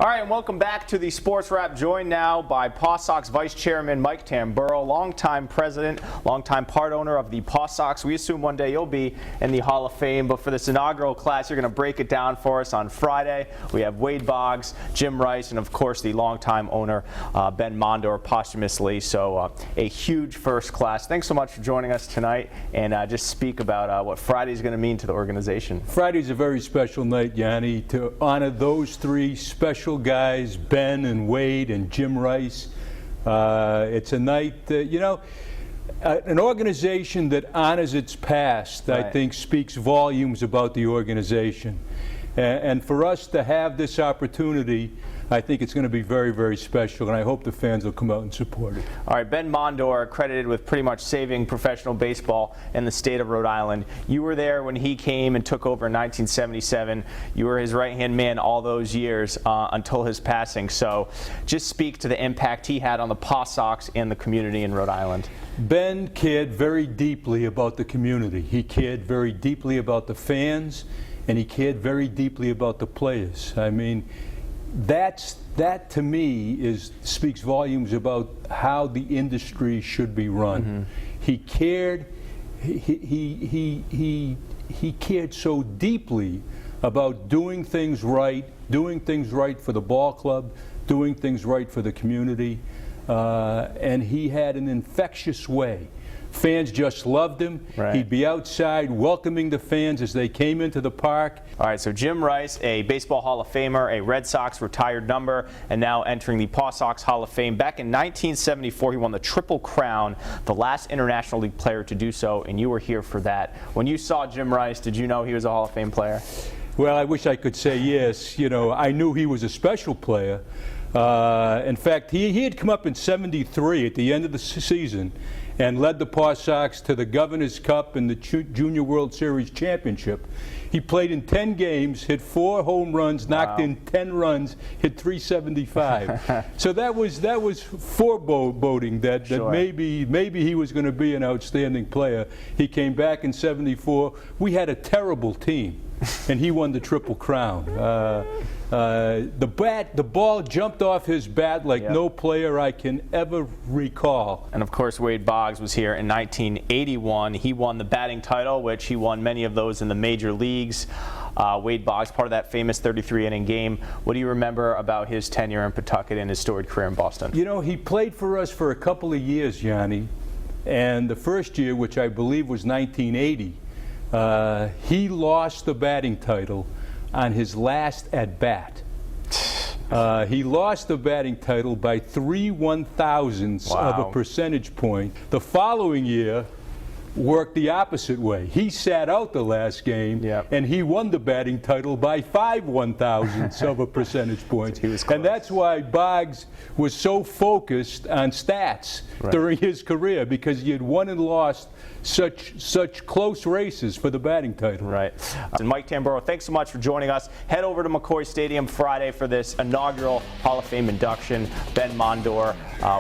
All right, and welcome back to the Sports Wrap, joined now by PawSox Vice Chairman Mike Tamburro, longtime president, longtime part owner of the PawSox. We assume one day you'll be in the Hall of Fame, but for this inaugural class, you're going to break it down for us on Friday. We have Wade Boggs, Jim Rice, and of course the longtime owner, Ben Mondo, posthumously. So a huge first class. Thanks so much for joining us tonight, and just speak about what Friday's going to mean to the organization. Friday's a very special night, Yanni, to honor those three special guys, Ben and Wade and Jim Rice. It's a night that, you know, an organization that honors its past, right, I think speaks volumes about the organization. And for us to have this opportunity, I think it's going to be very, very special, and I hope the fans will come out and support it. All right, Ben Mondo, credited with pretty much saving professional baseball in the state of Rhode Island. You were there when he came and took over in 1977. You were his right-hand man all those years until his passing. So just speak to the impact he had on the PawSox and the community in Rhode Island. Ben cared very deeply about the community. He cared very deeply about the fans, and he cared very deeply about the players. I mean, that to me speaks volumes about how the industry should be run. Mm-hmm. He cared. He cared so deeply about doing things right for the ball club, doing things right for the community, and he had an infectious way. Fans just loved him. Right. He'd be outside welcoming the fans as they came into the park. All right, so Jim Rice, a Baseball Hall of Famer, a Red Sox retired number, and now entering the PawSox Hall of Fame. Back in 1974, he won the Triple Crown, the last International League player to do so, and you were here for that. When you saw Jim Rice, did you know he was a Hall of Fame player? Well, I wish I could say yes. You know, I knew he was a special player. In fact, he had come up in '73 at the end of the season and led the PawSox to the Governor's Cup and the Junior World Series Championship. He played in 10 games, hit 4 home runs, knocked in 10 runs, hit 375. So that was foreboding that Sure. maybe he was going to be an outstanding player. He came back in '74. We had a terrible team, and he won the Triple Crown. The ball jumped off his bat like no player I can ever recall. And of course, Wade Boggs was here in 1981. He won the batting title, which he won many of those in the major leagues. Wade Boggs, part of that famous 33-inning game. What do you remember about his tenure in Pawtucket and his storied career in Boston? You know, he played for us for a couple of years, Yanni. And the first year, which I believe was 1980, he lost the batting title on his last at-bat. He lost the batting title by 3 1/1000ths of a percentage point. The following year worked the opposite way. He sat out the last game, and he won the batting title by 5 1/1000ths of a percentage point. And that's why Boggs was so focused on stats during his career, because he had won and lost such close races for the batting title. Right. And Mike Tamburro, thanks so much for joining us. Head over to McCoy Stadium Friday for this inaugural Hall of Fame induction. Ben Mondo,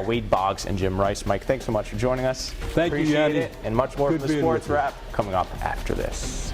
Wade Boggs, and Jim Rice. Mike, thanks so much for joining us. Thank you, Yanni. Appreciate it. And much more from the Sports Wrap coming up after this.